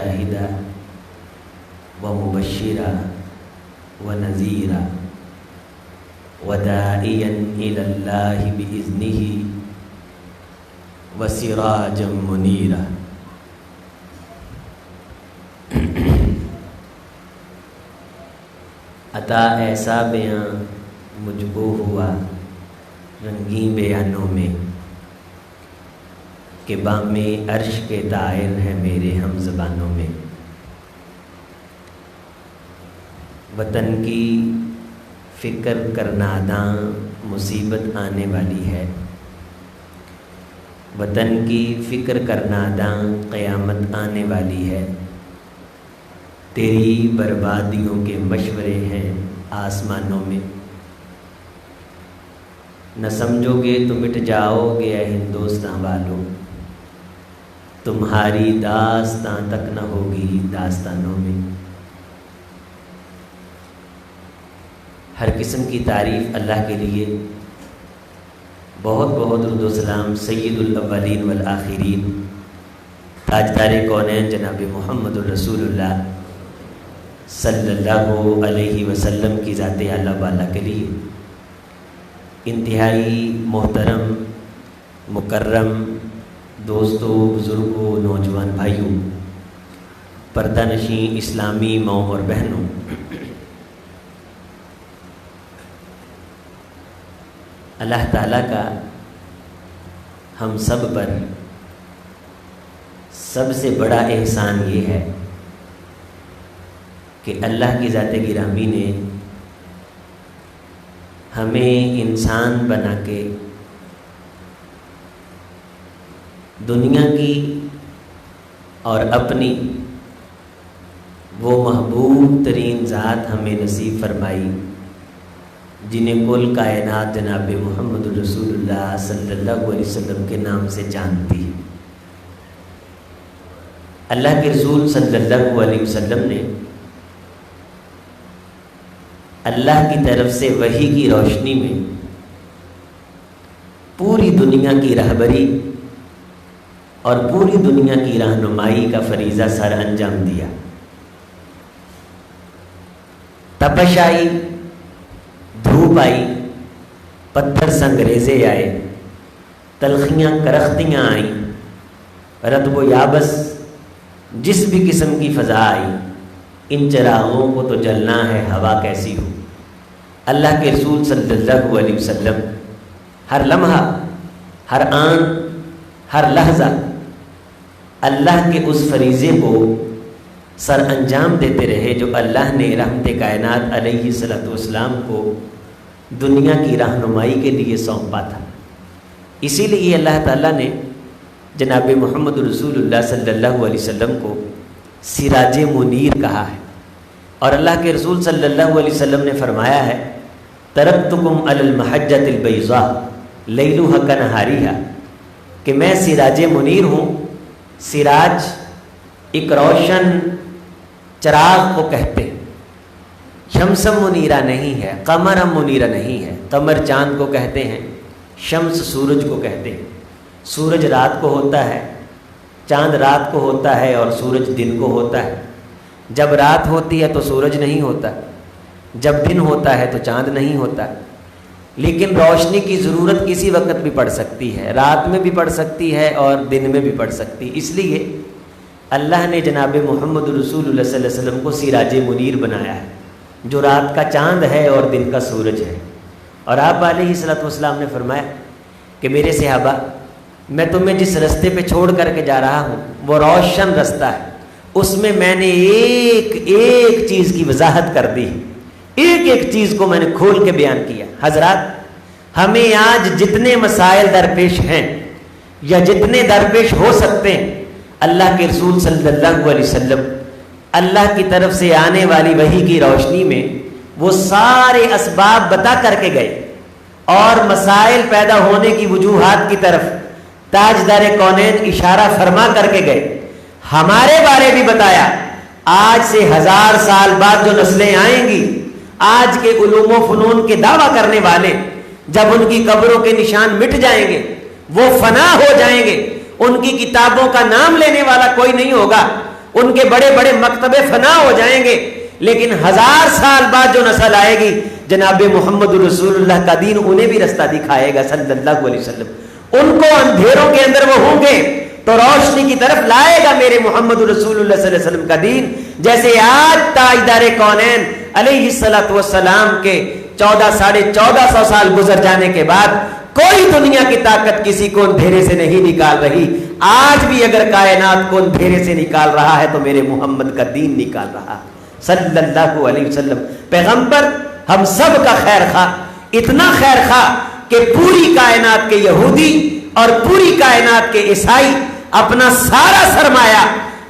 شاہدا ومبشرا ونذیرا وداعیا الی اللہ بإذنہ وسراجا منیرا۔ عطا ایسا بیاں مجھ کو ہوا رنگین بیانوں میں کہ بام عرش کے طائر ہیں میرے ہم زبانوں میں۔ وطن کی فکر کرنا داں مصیبت آنے والی ہے، وطن کی فکر کرنا داں قیامت آنے والی ہے۔ تیری بربادیوں کے مشورے ہیں آسمانوں میں، نہ سمجھو گے تو مٹ جاؤ گے اے ہندوستان والوں، تمہاری داستان تک نہ ہوگی داستانوں میں۔ ہر قسم کی تعریف اللہ کے لیے، بہت بہت درود و سلام سید الاولین والآخرین تاجدار کونین جناب محمد الرسول اللہ صلی اللہ علیہ وسلم کی ذات اعلیٰ والا کے لیے۔ انتہائی محترم مکرم دوستوں، بزرگوں، نوجوان بھائیوں، پردہ نشین اسلامی ماؤں اور بہنوں، اللہ تعالیٰ کا ہم سب پر سب سے بڑا احسان یہ ہے کہ اللہ کی ذات گرامی نے ہمیں انسان بنا کے دنیا کی اور اپنی وہ محبوب ترین ذات ہمیں نصیب فرمائی جنہیں کل کائنات جناب محمد رسول اللہ صلی اللہ علیہ وسلم کے نام سے جانتی۔ اللہ کے رسول صلی اللہ علیہ وسلم نے اللہ کی طرف سے وحی کی روشنی میں پوری دنیا کی رہبری اور پوری دنیا کی رہنمائی کا فریضہ سر انجام دیا۔ تپش آئی، دھوپ آئی، پتھر سنگریزے آئے، تلخیاں کرختیاں آئیں، رطب و یابس جس بھی قسم کی فضا آئی، ان چراغوں کو تو جلنا ہے ہوا کیسی ہو۔ اللہ کے رسول صلی اللہ علیہ وسلم ہر لمحہ، ہر آن، ہر لحظہ اللہ کے اس فریضے کو سر انجام دیتے رہے جو اللہ نے رحمت کائنات علیہ الصلوۃ والسلام کو دنیا کی رہنمائی کے لیے سونپا تھا۔ اسی لیے اللہ تعالیٰ نے جناب محمد رسول اللہ صلی اللہ علیہ وسلم کو سراج منیر کہا ہے، اور اللہ کے رسول صلی اللہ علیہ وسلم نے فرمایا ہے ترکتکم علی المحجۃ البیضاء لیلها کنہاریہا، کہ میں سراج منیر ہوں۔ سراج ایک روشن چراغ کو کہتے ہیں، شمس منیرہ نہیں ہے، قمر منیرہ نہیں ہے۔ قمر چاند کو کہتے ہیں، شمس سورج کو کہتے ہیں۔ سورج رات کو ہوتا ہے، چاند رات کو ہوتا ہے اور سورج دن کو ہوتا ہے۔ جب رات ہوتی ہے تو سورج نہیں ہوتا، جب دن ہوتا ہے تو چاند نہیں ہوتا۔ لیکن روشنی کی ضرورت کسی وقت بھی پڑ سکتی ہے، رات میں بھی پڑ سکتی ہے اور دن میں بھی پڑ سکتی ہے۔ اس لیے اللہ نے جناب محمد رسول اللہ صلی اللہ علیہ وسلم کو سراج منیر بنایا ہے، جو رات کا چاند ہے اور دن کا سورج ہے۔ اور آپ علیہ الصلوۃ والسلام نے فرمایا کہ میرے صحابہ، میں تمہیں جس رستے پہ چھوڑ کر کے جا رہا ہوں وہ روشن رستہ ہے، اس میں میں نے ایک ایک چیز کی وضاحت کر دی، ایک ایک چیز کو میں نے کھول کے بیان کیا۔ حضرات، ہمیں آج جتنے مسائل درپیش ہیں یا جتنے درپیش ہو سکتے ہیں، اللہ کے رسول صلی اللہ علیہ وسلم اللہ کی طرف سے آنے والی وحی کی روشنی میں وہ سارے اسباب بتا کر کے گئے، اور مسائل پیدا ہونے کی وجوہات کی طرف تاجدار کونین اشارہ فرما کر کے گئے۔ ہمارے بارے بھی بتایا، آج سے 1000 سال بعد جو نسلیں آئیں گی، آج کے علوم و فنون کے دعویٰ کرنے والے، جب ان کی قبروں کے نشان مٹ جائیں گے، وہ فنا ہو جائیں گے، ان کی کتابوں کا نام لینے والا کوئی نہیں ہوگا، ان کے بڑے بڑے مکتبے فنا ہو جائیں گے، لیکن 1000 سال بعد جو نسل آئے گی جناب محمد رسول اللہ کا دین انہیں بھی رستہ دکھائے گا صلی اللہ علیہ وسلم. ان کو اندھیروں کے اندر وہ ہوں گے تو روشنی کی طرف لائے گا میرے محمد رسول اللہ صلی اللہ علیہ وسلم کا دین. جیسے آج تاجدار کونین علیہ الصلوۃ والسلام کے 1450 سال گزر جانے کے بعد کوئی دنیا کی طاقت کسی کو اندھیرے سے نہیں نکال رہی. آج بھی اگر کائنات کو اندھیرے سے نکال رہا ہے تو میرے محمد کا دین نکال رہا صلی اللہ علیہ وسلم. پیغمبر ہم سب کا خیر خواہ، اتنا خیر خواہ کہ پوری کائنات کے یہودی اور پوری کائنات کے عیسائی اپنا سارا سرمایہ،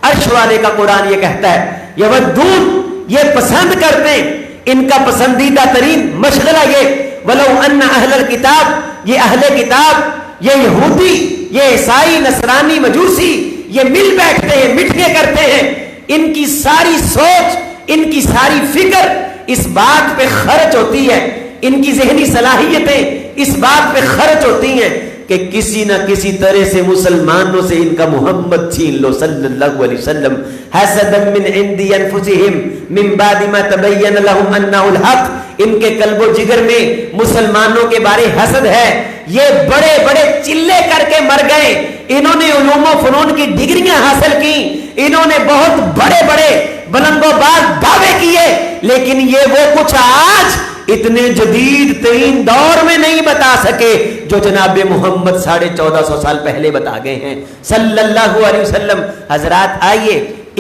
عرش والے کا قرآن یہ کہتا ہے یودون، یہ پسند کرتے ہیں، ان کا پسندیدہ ترین مشغلہ یہ ولو ان اہل الکتاب، یہ اہل کتاب، یہ یہودی، یہ عیسائی، نصرانی، مجوسی، یہ مل بیٹھتے ہیں، مٹھے کرتے ہیں، ان کی ساری سوچ، ان کی ساری فکر اس بات پہ خرچ ہوتی ہے، ان کی ذہنی صلاحیتیں اس بات پہ خرچ ہوتی ہیں کہ کسی نہ کسی طرح سے مسلمانوں سے ان کا محمد چھین لو صلی اللہ علیہ وسلم. حسدا من عند انفسهم من بعد ما تبين لهم انه الحق، ان کے قلب و جگر میں مسلمانوں کے بارے حسد ہے. یہ بڑے بڑے چلے کر کے مر گئے، انہوں نے علوم و فنون کی ڈگریاں حاصل کی، انہوں نے بہت بڑے بڑے بلند و باز دعوے کیے، لیکن یہ وہ کچھ آج اتنے جدید ترین دور میں نہیں بتا سکے جو جناب محمد 1450 سال پہلے بتا گئے ہیں صلی اللہ علیہ وسلم. حضرات آئیے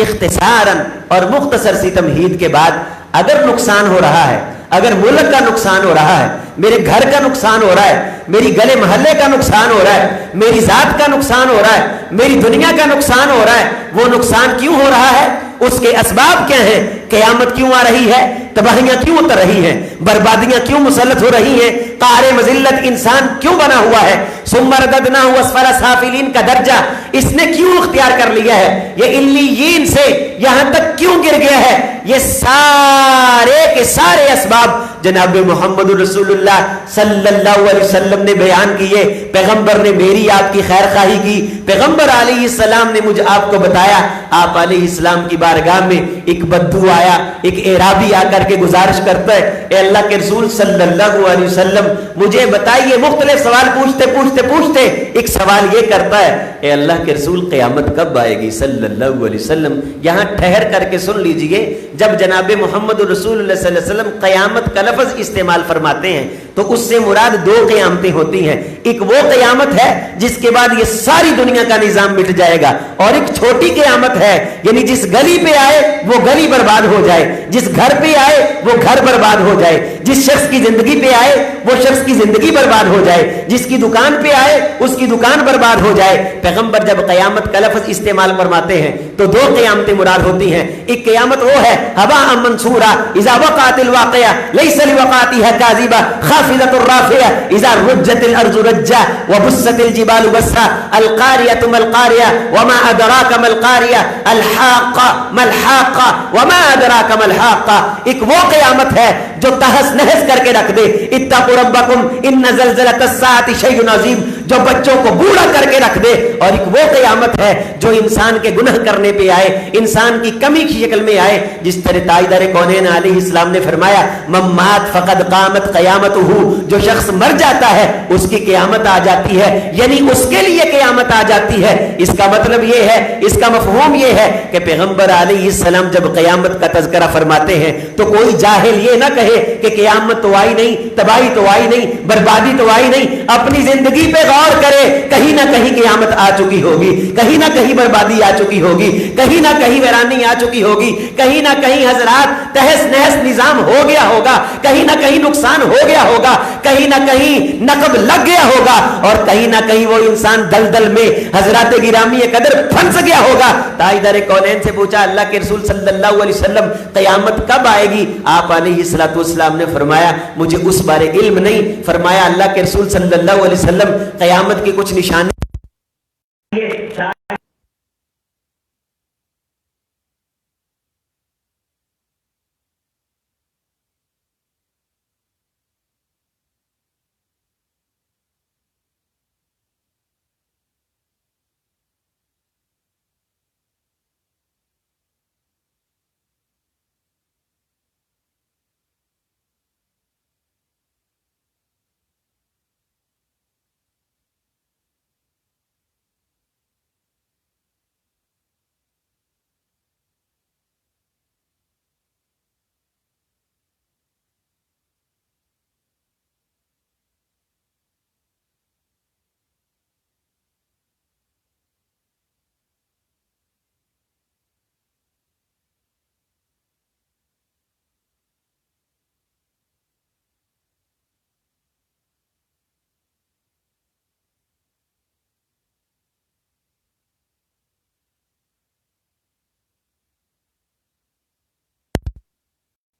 اختصاراً اور مختصر سی تمہید کے بعد، اگر نقصان ہو رہا ہے، اگر ملک کا نقصان ہو رہا ہے، میرے گھر کا نقصان ہو رہا ہے، میری گلے محلے کا نقصان ہو رہا ہے، میری ذات کا نقصان ہو رہا ہے، میری دنیا کا نقصان ہو رہا ہے، وہ نقصان کیوں ہو رہا ہے؟ اس کے اسباب کیا ہیں؟ قیامت کیوں آ رہی ہے؟ تباہیاں کیوں اتر رہی ہیں؟ بربادیاں کیوں مسلط ہو رہی ہیں؟ قہر مذلت انسان کیوں بنا ہوا ہے؟ ثم رددناہ اسفل سافلین کا درجہ اس نے کیوں اختیار کر لیا ہے؟ یہ علیین سے یہاں تک کیوں گر گیا ہے؟ یہ سارے کے سارے اسباب جناب محمد رسول اللہ صلی اللہ علیہ وسلم نے بیان کیے. پیغمبر نے میری آپ کی خیر خواہی کی، پیغمبر علیہ السلام نے مجھے آپ کو بتایا. آپ علیہ السلام کی بارگاہ میں ایک بدو آیا، ایک اعرابی آ کر کے گزارش کرتا ہے اے اللہ کے رسول صلی اللہ علیہ وسلم مجھے بتائیے. مختلف سوال پوچھتے ایک سوال یہ کرتا ہے اے اللہ کے رسول قیامت کب آئے گی صلی اللہ علیہ وسلم. یہاں ٹھہر کر کے سن لیجئے، جب جناب محمد رسول اللہ صلی اللہ علیہ وسلم قیامت کا لفظ استعمال فرماتے ہیں تو اس سے مراد 2 قیامتیں ہوتی ہیں. ایک وہ قیامت ہے جس کے بعد یہ ساری دنیا کا نظام مٹ جائے گا، اور ایک چھوٹی قیامت ہے، یعنی جس گلی پہ آئے وہ گلی برباد ہو جائے، جس گھر پہ آئے وہ گھر برباد ہو جائے، جس شخص کی زندگی پہ آئے وہ شخص کی زندگی برباد ہو جائے، جس کی دکان پہ آئے اس کی دکان برباد ہو جائے. پیغمبر جب قیامت کا لفظ استعمال فرماتے ہیں تو 2 قیامتیں مراد ہوتی ہیں. ایک قیامت وہ ہے ہباء منصورا اذا وقعت الواقعہ لیس لوقعتها کاذبہ خافضۃ الرافعہ اذا رجت الارض رجا وبست الجبال بسا القاریۃ ما القاریہ وما ادراک ما القاریہ الحاقہ ما الحاقہ وما ادراک ما الحاقہ. ایک وہ قیامت ہے جو تہس نہس کر کے رکھ دے. اتقوا ربکم ان زلزلۃ الساعۃ شیء عظیم، جو بچوں کو بوڑھا کر کے رکھ دے. اور ایک وہ قیامت ہے جو انسان کے گناہ کرنے پہ آئے، انسان کی کمی کی شکل میں آئے، جس طرح تاجدار کونین علیہ السلام نے فرمایا من مات فقد قامت قیامتہ، جو شخص مر جاتا ہے اس کی قیامت آ جاتی ہے، یعنی اس کے لیے قیامت آ جاتی ہے. اس کا مطلب یہ ہے، اس کا مفہوم یہ ہے کہ پیغمبر علیہ السلام جب قیامت کا تذکرہ فرماتے ہیں تو کوئی جاہل یہ نہ کہے کہ قیامت تو آئی نہیں، تباہی تو آئی نہیں، بربادی تو آئی نہیں. اپنی زندگی پہ غور کرے، کہیں نہ کہیں قیامت آ چکی ہوگی، کہیں نہ کہیں بربادی آ چکی ہوگی، کہیں نہ کہیں ویرانی آ چکی ہوگی، کہیں نہ کہیں حضرات تہس نہس نظام ہو گیا ہوگا، کہیں نہ کہیں نقصان ہو گیا ہوگا، کہیں نہ کہیں نقب لگ گیا ہوگا، اور کہیں نہ کہیں وہ انسان دلدل میں حضرات گرامی قدر پھنس گیا ہوگا. تاجدار کونین سے پوچھا اللہ کے رسول صلی اللہ علیہ وسلم قیامت کب آئے گی؟ آپ علیہ الصلوۃ والسلام نے فرمایا مجھے اس بارے علم نہیں. فرمایا اللہ کے رسول صلی اللہ علیہ وسلم قیامت کی کچھ نشانی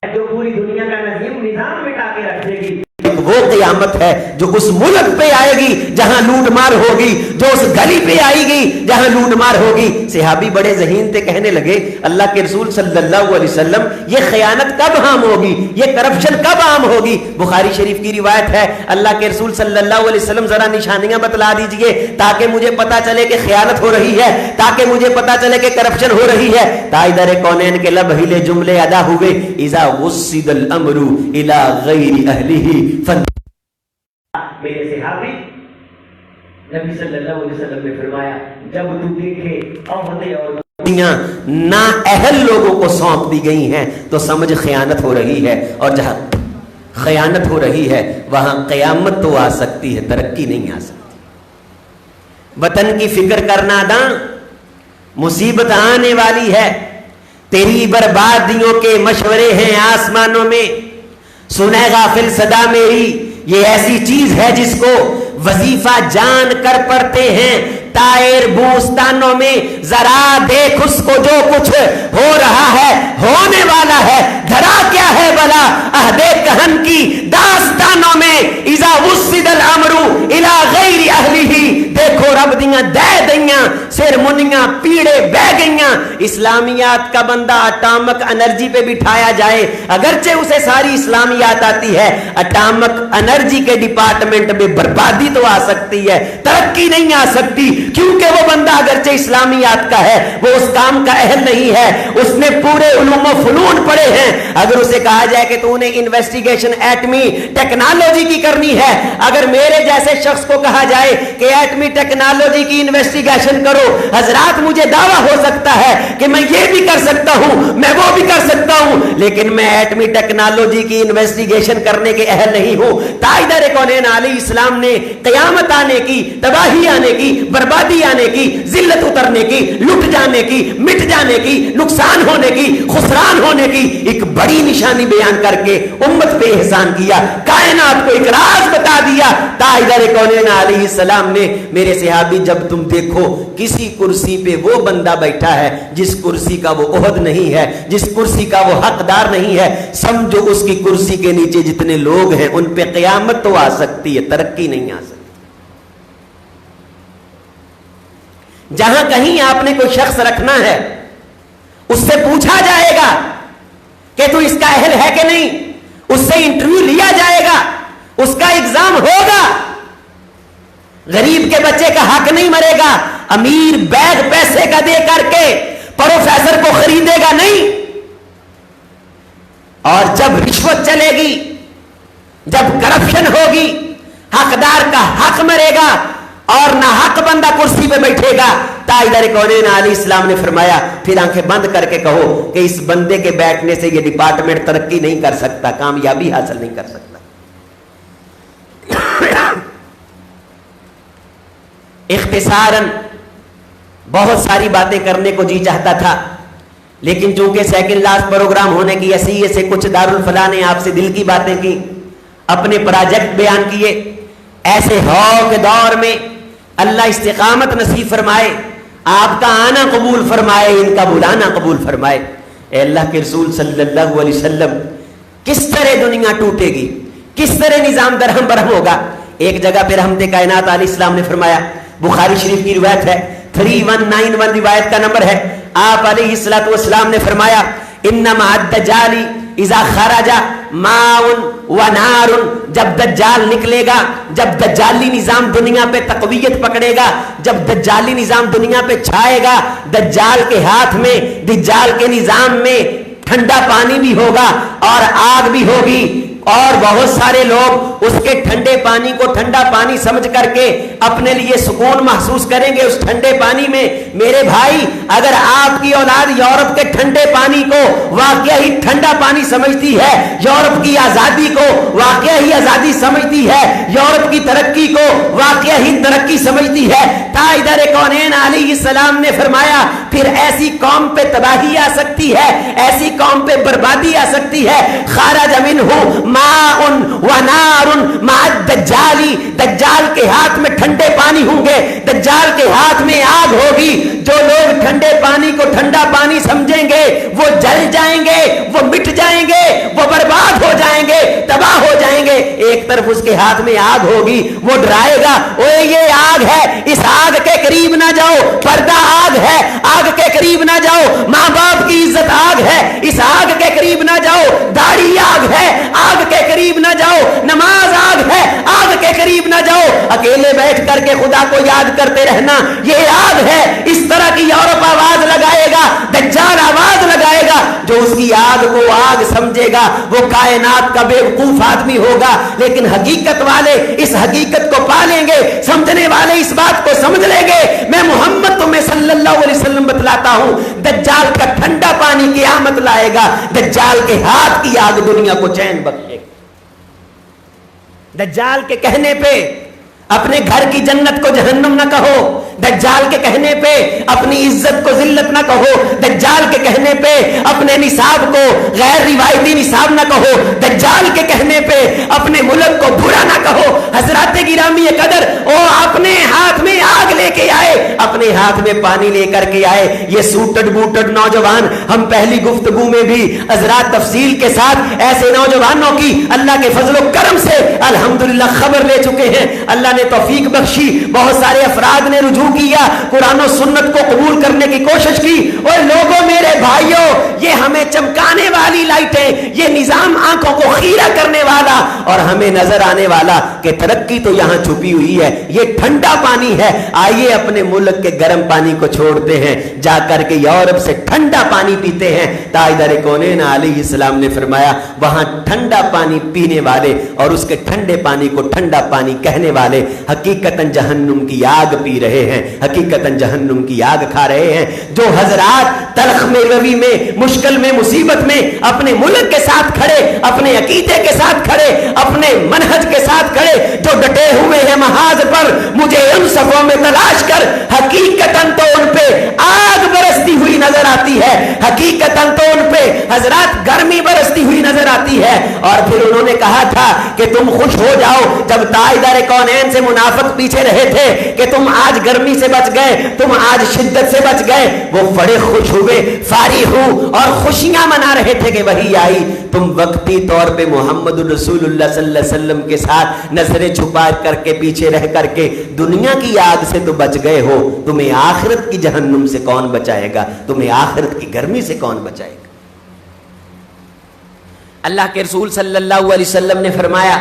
جو پوری دنیا کا نظام مٹا کے رکھ دے گی. وہ قیامت ہے جو اس ملک پہ آئے گی جہاں لوٹ مار ہوگی، جو اس گلی پہ آئے گی جہاں لوٹ مار ہوگی. صحابی بڑے ذہین تھے، کہنے لگے اللہ کے رسول صلی اللہ علیہ وسلم یہ خیانت کب عام ہوگی، یہ کرپشن کب عام ہوگی؟ بخاری شریف کی روایت ہے، اللہ کے رسول صلی اللہ علیہ وسلم ذرا نشانیاں بتلا دیجئے تاکہ مجھے پتا چلے کہ خیانت ہو رہی ہے، تاکہ مجھے پتا چلے کہ کرپشن ہو رہی ہے. تاجدار کونین کے لب ہلے، جملے ادا ہوئے. اذا وصد الامر الى غیر اہلہ. میرے صحابی نبی صلی اللہ علیہ وسلم نے فرمایا جب تو دیکھے عہدے اور نا اہل لوگوں کو سونپ دی گئی ہیں تو سمجھ خیانت ہو رہی ہے، اور جہاں خیانت ہو رہی ہے وہاں قیامت تو آ سکتی ہے، ترقی نہیں آ سکتی. وطن کی فکر کرنا داں، مصیبت آنے والی ہے. تیری بربادیوں کے مشورے ہیں آسمانوں میں، سنے غافل صدا میری. یہ ایسی چیز ہے جس کو وظیفہ جان کر پڑھتے ہیں. طائر بوستانوں میں ذرا دیکھ اس کو جو کچھ ہو رہا ہے، ہونے والا ہے. دھرا کیا ہے بلا عہد کہن کی داستانوں میں. اذا وصد الامر الى غیر اہلہ. دیکھو رب دیاں دے دیاں سر منیاں پیڑے بہ گئیاں. اسلامیات کا بندہ اٹامک انرجی پہ بٹھایا جائے، اگرچہ اسے ساری اسلامیات آتی ہے، اٹامک انرجی کے ڈپارٹمنٹ میں بربادی تو آ سکتی ہے، ترقی نہیں آ سکتی. کیونکہ وہ بندہ اگرچہ اسلامیات کا ہے وہ اس کام کا اہل نہیں ہے. اس نے پورے علوم و فنون پڑھے ہیں. اگر اسے کہا جائے کہ تو نے انویسٹیگیشن ایٹمی ٹیکنالوجی کی کرنی ہے، اگر میرے جیسے شخص کو کہا جائے کہ ایٹمی ٹیکنالوجی کی انویسٹیگیشن کرو، حضرات مجھے دعویٰ ہو سکتا ہے کہ میں یہ بھی کر سکتا ہوں، میں وہ بھی کر سکتا ہوں، لیکن میں ایٹمی ٹیکنالوجی کی انویسٹیگیشن کرنے کے اہل نہیں ہوں. تاجدار کونین علیہ السلام نے قیامت آنے کی، تباہی آنے کی، بربادی آنے کی، ذلت اترنے کی، لٹ جانے کی، مٹ جانے کی، نقصان ہونے کی، خسران ہونے کی ایک بڑی نشانی بیان کر کے امت پہ احسان کیا، کائنات کو ایک راز بتا دیا. تاجدار کونین علیہ السلام نے میرے صحابی جب تم دیکھو کسی کرسی پہ وہ بندہ بیٹھا ہے جس کرسی کا وہ عہد نہیں ہے، جس کرسی کا وہ حقدار نہیں ہے، سمجھو اس کی کرسی کے نیچے جتنے لوگ ہیں ان پہ قیامت تو آ سکتی ہے، ترقی نہیں آ سکتی. جہاں کہیں آپ نے کوئی شخص رکھنا ہے اس سے پوچھا جائے گا کہ تو اس کا اہل ہے کہ نہیں، اس سے انٹرویو لیا جائے گا، اس کا ایگزام ہوگا. غریب کے بچے کا حق نہیں مرے گا. امیر بیگ پیسے کا دے کر کے پروفیسر کو خریدے گا نہیں. اور جب رشوت چلے گی، جب کرپشن ہوگی، حقدار کا حق مرے گا اور نہ حق بندہ کرسی پہ بیٹھے گا. تاجدار کونین علیہ السلام نے فرمایا پھر آنکھیں بند کر کے کہو کہ اس بندے کے بیٹھنے سے یہ ڈپارٹمنٹ ترقی نہیں کر سکتا، کامیابی حاصل نہیں کر سکتا. اختصاراً بہت ساری باتیں کرنے کو جی چاہتا تھا، لیکن چونکہ سیکنڈ لاسٹ پروگرام ہونے کی حیثیت سے کچھ دارالفلاح نے آپ سے دل کی باتیں کی، اپنے پروجیکٹ بیان کیے. ایسے ہو کے دور میں اللہ استقامت نصیب فرمائے، آپ کا آنا قبول فرمائے، ان کا بلانا قبول فرمائے. اے اللہ کے رسول صلی اللہ علیہ وسلم، کس طرح دنیا ٹوٹے گی، کس طرح نظام درہم برہم ہوگا. ایک جگہ پہ رحمت کائنات علیہ السلام نے فرمایا، بخاری شریف کی روایت ہے، 3191 روایت کا نمبر ہے. آپ علیہ الصلوۃ والسلام نے فرمایا انما الدجال اذا خرج ماء ونار. جب دجال نکلے گا، جب دجالی نظام دنیا پہ تقویت پکڑے گا، جب دجالی نظام دنیا پہ چھائے گا، دجال کے ہاتھ میں، دجال کے نظام میں ٹھنڈا پانی بھی ہوگا اور آگ بھی ہوگی، اور بہت سارے لوگ اس کے ٹھنڈے پانی کو ٹھنڈا پانی سمجھ کر کے اپنے لیے سکون محسوس کریں گے اس ٹھنڈے پانی میں. میرے بھائی، اگر آپ کی اولاد یورپ کے ٹھنڈے پانی کو واقعہ ہی ٹھنڈا پانی سمجھتی ہے، یورپ کی آزادی کو واقعہ ہی آزادی سمجھتی ہے، یورپ کی ترقی کو واقعہ ہی ترقی سمجھتی ہے، تاجدار کونین علیہ السلام نے فرمایا پھر ایسی قوم پہ تباہی آ سکتی ہے، ایسی قوم پہ بربادی آ سکتی ہے. خرج منہ ماء ونار مع الدجال. دجال کے ہاتھ میں ٹھنڈے پانی ہوں گے، دجال کے ہاتھ میں آگ ہوگی. جو لوگ ٹھنڈے پانی کو ٹھنڈا پانی سمجھیں گے وہ جل جائیں گے، وہ مٹ جائیں گے، طرف اس کے ہاتھ میں آگ ہوگی, وہ ڈرائے گا, اوے یہ آگ ہے, اس آگ کے قریب نہ جاؤ, پردہ آگ ہے, آگ کے قریب نہ جاؤ, ماں باپ کی عزت آگ ہے, اس آگ کے قریب نہ جاؤ, داڑھی آگ ہے, آگ کے قریب نہ جاؤ, نماز آگ ہے, آگ کے قریب نہ جاؤ, اکیلے بیٹھ کر کے خدا کو یاد کرتے رہنا یہ آگ ہے. اس طرح کی یورپ آواز لگائے گا, دجال آواز لگائے گا, جو اس کی آگ کو آگ سمجھے گا وہ کائنات کا بیوقوف آدمی ہوگا. لیکن حقیقت والے اس حقیقت کو پا لیں گے, سمجھنے والے اس بات کو سمجھ لیں گے. میں محمد تمہیں صلی اللہ علیہ وسلم بتلاتا ہوں, دجال کا ٹھنڈا پانی قیامت لائے گا, دجال کے ہاتھ کی آگ دنیا کو چین بخشے گا. دجال کے کہنے پہ اپنے گھر کی جنت کو جہنم نہ کہو, دجال کے کہنے پہ اپنی عزت کو ذلت نہ کہو, دجال کے کہنے پہ اپنے نصاب کو غیر روایتی نصاب نہ کہو, دجال کے کہنے پہ اپنے ملک کو برا نہ کہو. حضرات گرامی قدر, وہ اپنے ہاتھ میں آگ لے کے آئے, اپنے ہاتھ میں پانی لے کر کے آئے. یہ سوٹڈ بوٹڈ نوجوان, ہم پہلی گفتگو میں بھی حضرات تفصیل کے ساتھ ایسے نوجوانوں کی اللہ کے فضل و کرم سے الحمدللہ خبر لے چکے ہیں. اللہ نے توفیق بخشی, بہت سارے افراد نے رجوع کیا, قرآن و سنت کو قبول کرنے کی کوشش کی. اور لوگوں, میرے بھائیوں, یہ ہمیں چمکانے والی لائٹیں, یہ نظام آنکھوں کو خیرہ کرنے والا اور ہمیں نظر آنے والا کہ ترقی تو یہاں چھپی ہوئی ہے, یہ ٹھنڈا پانی ہے. آئیے اپنے ملک کے گرم پانی کو چھوڑتے ہیں, جا کر کے یورپ سے ٹھنڈا پانی پیتے ہیں. تاجدار کونین علیہ السلام نے فرمایا وہاں ٹھنڈا پانی پینے والے اور اس کے ٹھنڈے پانی کو ٹھنڈا پانی کہنے والے حقیقتاً جہنم کی آگ پی رہے ہیں, حقیقتاً جہنم کی آگ کھا رہے ہیں. جو حضرات تلخ میں روی میں مشکل میں مصیبت میں اپنے ملک کے ساتھ کھڑے, اپنے عقیدے کے ساتھ کھڑے, اپنے منہج کے ساتھ کھڑے, جو ڈٹے ہوئے ہیں محاذ پر, مجھے ان صفوں میں تلاش کر, حقیقتاً تو ان پہ آگ برستی ہوئی نظر آتی ہے, حقیقتاً تو ان پہ حضرات گرمی برستی ہوئی نظر آتی ہے. اور پھر انہوں نے کہا تھا کہ تم خوش ہو جاؤ, جب تاجدار کونین سے منافق پیچھے رہے تھے کہ تم آج گرمی سے بچ گئے, تم آج شدت سے بچ گئے, وہ بڑے خوش ہوئے, فارغ ہو اور خوشیاں منا رہے تھے کہ وہی آئی. تم وقتی طور پہ محمد رسول اللہ صلی اللہ علیہ وسلم کے ساتھ نظریں چھپا کر کے پیچھے رہ کر کے دنیا کی آگ سے تو بچ گئے ہو, تمہیں آخرت کی جہنم سے کون بچائے گا, تمہیں آخرت کی گرمی سے کون بچائے گا. اللہ کے رسول صلی اللہ علیہ وسلم نے فرمایا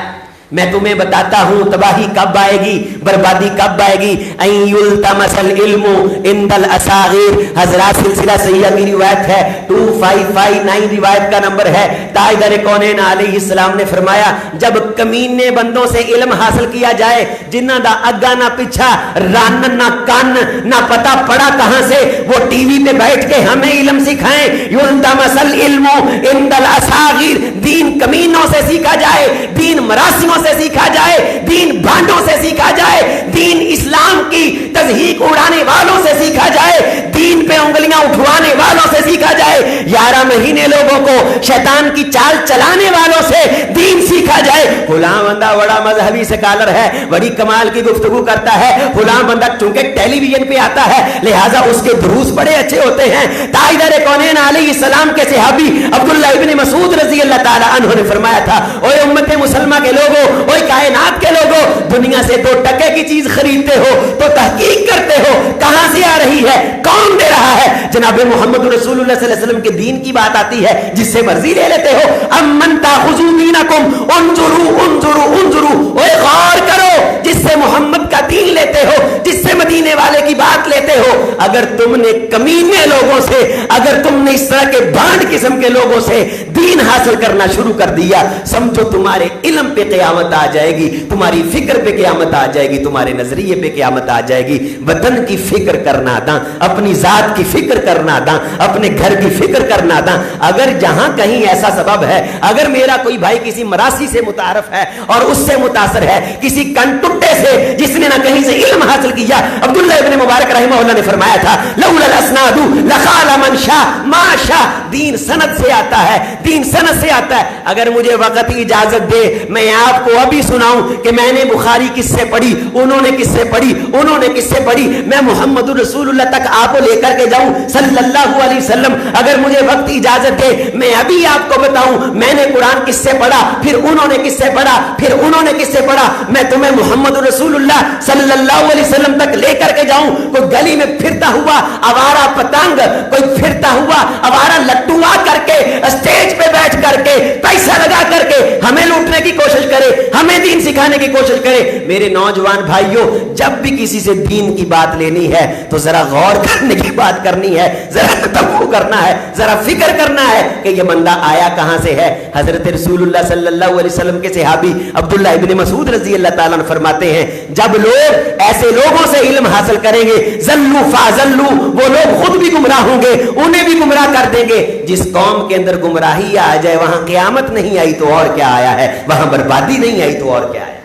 میں تمہیں بتاتا ہوں تباہی کب آئے گی, بربادی کب آئے گی. این یلتمس العلم عند الاصاغر, حضرات سلسلہ صحیحہ کی روایت ہے, 2559 روایت کا نمبر ہے. تاجدار کونین علیہ السلام نے فرمایا جب کمینے بندوں سے علم حاصل کیا جائے, جنہ دا اگا نہ پیچھا, رن نہ کن, نہ پتہ پڑا کہاں سے, وہ ٹی وی پہ بیٹھ کے ہمیں علم سکھائیں. یلتمس العلم عند الاصاغر, دین کمینوں سے سیکھا جائے, دین مراسموں سے سیکھا جائے, دین بانڈوں سے سیکھا جائے, دین اسلام کی تضحیک اڑانے والوں سے سیکھا جائے, دین پہ انگلیاں اٹھوانے والوں سے سیکھا جائے, 11 مہینے لوگوں کو شیطان کی چال چلانے والوں سے دین سیکھا جائے. غلام بندہ بڑا مذہبی سکالر ہے, بڑی کمال کی گفتگو کرتا ہے, غلام بندہ چونکہ ٹیلی ویژن پہ آتا ہے لہٰذا اس کے دروس بڑے اچھے ہوتے ہیں. تاجدار کونین علیہ السلام کے صحابی عبداللہ ابن مسعود رضی اللہ تعالی عنہ نے فرمایا تھا, اوے امت مسلمہ کے لوگوں, اوے کائنات کے لوگوں, دنیا سے 2 ٹکے کی چیز خریدتے ہو تو تحقیق کرتے ہو کہاں سے آ رہی ہے, کون دے رہا ہے. جناب محمد رسول اللہ صلی اللہ علیہ وسلم کے دین کی بات آتی ہے, جس سے مرضی لے لیتے ہو. امن تاخذوا دینکم انظروا انظروا انظروا, اوے غور کرو, جس سے محمد کا دین لیتے ہو, جس سے مدینے والے کی بات لیتے ہو, اگر تم نے کمینے لوگوں سے, اگر تم نے اس طرح کے بانڈ قسم کے لوگوں سے دین حاصل کرنا شروع کر دیا, سمجھو تمہارے علم پہ قیامت آ جائے گی, تمہاری فکر پہ قیامت آ جائے گی, تمہارے نظریے پہ قیامت آ جائے گی. وطن کی فکر کرنا داں, اپنی ذات کی فکر کرنا داں, اپنے گھر کی فکر کرنا داں. اگر جہاں کہیں ایسا سبب ہے, اگر میرا کوئی بھائی کسی مراسی سے متعارف ہے اور اس سے متاثر ہے, کسی کنٹٹے سے جس نے نہ کہیں سے علم حاصل کیا, عبداللہ ابن مبارک رحمہ اللہ نے فرمایا تھا لولا الاسناد لقال من شاء ما شاء, دین سند سے آتا ہے, دین دین سند سے آتا ہے. اگر مجھے وقت اجازت دے میں آپ کو ابھی سناؤں کہ میں نے بخاری کس سے پڑھی, انہوں نے کس سے پڑھی, انہوں نے کس سے پڑھی, میں محمد رسول اللہ تک آپ کو لے کر کے جاؤں صلی اللہ علیہ وسلم. اگر مجھے وقت اجازت دے میں ابھی آپ کو بتاؤں میں نے قرآن کس سے پڑھا, پھر انہوں نے کس سے پڑھا, پھر انہوں نے کس سے پڑھا. میں تمہیں محمد رسول اللہ صلی اللہ علیہ وسلم تک لے کر کے جاؤں. کوئی گلی میں پھرتا ہوا آوارہ پتنگ, کوئی پھرتا ہوا آوارہ لٹو آ کر کے اسٹیج پہ بیٹھ کر کے پیسہ لگا کر کے ہمیں لوٹنے کی کوشش کرے, ہمیں دین سکھانے کی کوشش کرے. میرے نوجوان بھائیوں, جب بھی کسی سے دین کی بات لینی ہے تو ذرا غور کرنے کی بات کرنی ہے, ذرا تفکر کرنا ہے, ذرا فکر کرنا ہے کہ یہ بندہ آیا کہاں سے ہے. حضرت رسول اللہ صلی اللہ علیہ وسلم کے صحابی عبداللہ ابن مسعود رضی اللہ تعالیٰ عنہ فرماتے ہیں جب لوگ ایسے لوگوں سے علم حاصل کریں گے ذلوا فاذلوا, وہ لوگ خود بھی گمراہ ہوں گے, انہیں بھی گمراہ کر دیں گے. جس قوم کے اندر گمراہی آ جائے وہاں قیامت نہیں آئی تو اور کیا آیا ہے, وہاں بربادی نہیں آئی تو اور کیا آیا.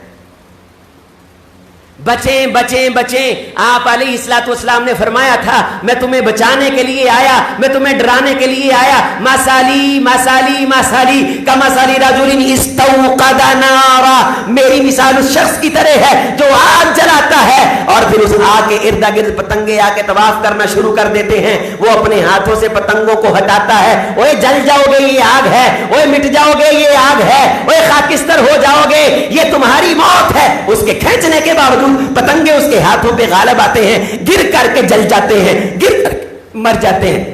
بچیں بچیں بچیں. آپ علیہ الصلوۃ والسلام نے فرمایا تھا میں تمہیں بچانے کے لیے آیا, میں تمہیں ڈرانے کے لیے آیا. مثالی مثالی مثالی کمثل رجل استوقد نارا, میری مثال اس شخص کی طرح ہے جو آگ جلاتا ہے اور پھر اس آگ کے ارد گرد پتنگے آ کے طواف کرنا شروع کر دیتے ہیں. وہ اپنے ہاتھوں سے پتنگوں کو ہٹاتا ہے, اوے جل جاؤ گے یہ آگ ہے, اوے مٹ جاؤ گے یہ آگ ہے, اوے خاکستر ہو جاؤ گے یہ تمہاری موت ہے. اس کے کھینچنے کے باوجود پتنگے اس کے ہاتھوں پہ غالب آتے ہیں, گر کر کے جل جاتے ہیں, گر کر کے مر جاتے ہیں.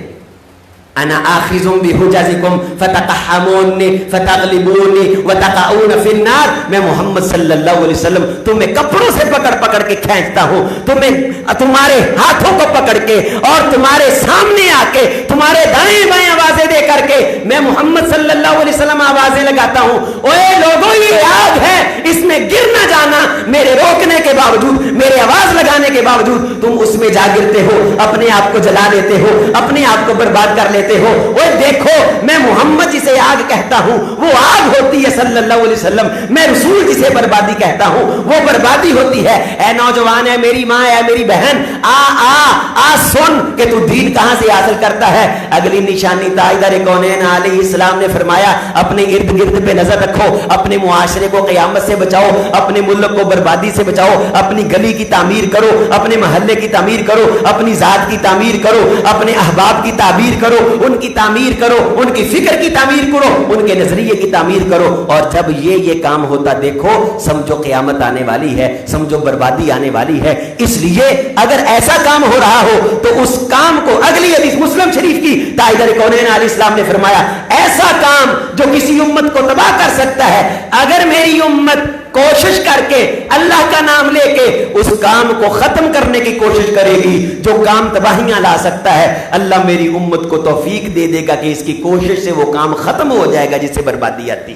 انا آخذ بحجزکم فتقحمونی فتغلبونی وتقعون فی النار. میں محمد صلی اللہ علیہ وسلم تمہیں کپڑوں سے پکڑ پکڑ کے کھینچتا ہوں, تمہیں تمہارے ہاتھوں کو پکڑ کے اور تمہارے سامنے آ کے تمہارے دائیں بائیں آوازیں دے کر کے میں محمد صلی اللہ علیہ وسلم آوازیں لگاتا ہوں. اوے لوگوں یہ آگ ہے, اس میں گر نہ جانا. میرے روکنے کے باوجود, میرے آواز لگانے کے باوجود تم اس میں جا گرتے ہو, اپنے آپ کو جلا دیتے ہو, اپنے آپ کو برباد کر لیتے ہو. وہ دیکھو میں محمد جسے آگ کہتا ہوں وہ آگ ہوتی ہے صلی اللہ علیہ وسلم, میں رسول جسے بربادی کہتا ہوں وہ بربادی ہوتی ہے. اے نوجوان, اے میری ماں, اے میری بہن, آ آ آ سن کہ تو دین کہاں سے حاصل کرتا ہے. اگلی نشانی تاجدار کونین علیہ السلام نے فرمایا اپنے ارد گرد پہ نظر رکھو, اپنے معاشرے کو قیامت سے بچاؤ, اپنے ملک کو بربادی سے بچاؤ, اپنی گلی کی تعمیر کرو, اپنے محلے کی تعمیر کرو, اپنی ذات کی تعمیر کرو, اپنے احباب کی تعمیر کرو, ان کی تعمیر کرو, ان کی فکر کی تعمیر کرو, ان کے نظریے کی تعمیر کرو. اور جب یہ کام ہوتا دیکھو سمجھو قیامت آنے والی ہے, سمجھو بربادی آنے والی ہے. اس لیے اگر ایسا کام ہو رہا ہو تو اس کام کو, اگلی حدیث مسلم شریف کی, تاجدار کونین علیہ السلام نے فرمایا ایسا کام جو کسی امت کو تباہ کر سکتا ہے, اگر میری امت کوشش کر کے اللہ کا نام لے کے اس کام کو ختم کرنے کی کوشش کرے گی جو کام تباہیاں لا سکتا ہے, اللہ میری امت کو توفیق دے دے گا کہ اس کی کوشش سے وہ کام ختم ہو جائے گا جس سے بربادی آتی.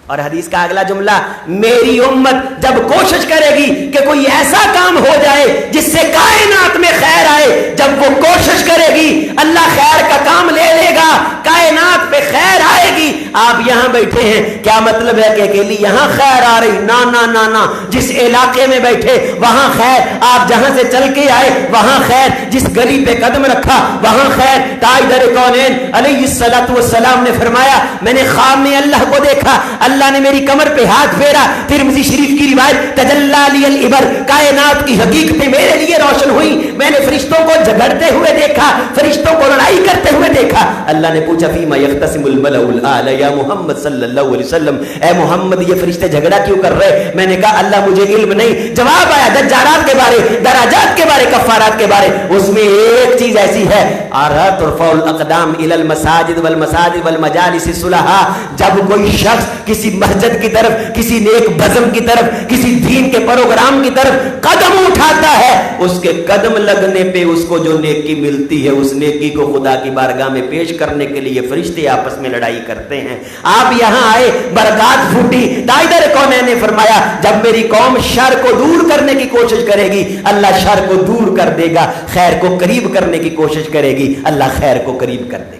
اور حدیث کا اگلا جملہ, میری امت جب کوشش کرے گی کہ کوئی ایسا کام ہو جائے جس سے کائنات میں خیر آئے, جب وہ کوشش کرے گی اللہ خیر کا کام لے لے گا, کائنات پہ خیر آئے گی. آپ یہاں بیٹھے ہیں, کیا مطلب ہے کہ اکیلی یہاں خیر آ رہی؟ نا نا نا نا, جس علاقے میں بیٹھے وہاں خیر, آپ جہاں سے چل کے آئے وہاں خیر, جس گلی پہ قدم رکھا وہاں خیر. تاجدار کونین علیہ الصلوۃ والسلام نے فرمایا میں نے خواب میں اللہ کو دیکھا, اللہ نے میری کمر پہ ہاتھ پھیرا. ترمذی شریف کی روایت, تجلی لی العبر, کائنات کی حقیقتیں میرے لیے روشن ہوئی. میں نے فرشتوں کو جھگڑتے ہوئے دیکھا, فرشتوں کو لڑائی کرتے ہوئے دیکھا. اللہ نے پوچھا فیما یختصم الملأ الاعلی یا محمد صلی اللہ علیہ وسلم, اے محمد یہ فرشتے جھگڑا کیوں کر رہے؟ میں نے کہا اللہ مجھے علم نہیں. جواب آیا دجالات کے بارے, دراجات کے بارے, کفارات کے بارے. اس میں ایک چیز ایسی ہے, ترفع الاقدام الی المساجد والمساجد والمجالس الصلحاء, جب کوئی شخص کسی مسجد کی طرف, کسی نیک بزم کی طرف, کسی دین کے پروگرام کی طرف قدم اٹھاتا ہے, اس کے قدم لگنے پہ اس کو جو نیکی ملتی ہے اس نیکی کو خدا کی بارگاہ میں پیش کرنے کے لیے فرشتے آپس میں لڑائی کرتے ہیں. آپ یہاں آئے, برکات پھوٹی. تاجدار کونین نے فرمایا جب میری قوم شر کو دور کرنے کی کوشش کرے گی اللہ شر کو دور کر دے گا, خیر کو قریب کرنے کی کوشش کرے گی اللہ خیر کو قریب کر دے گا.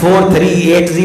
4380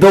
2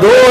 2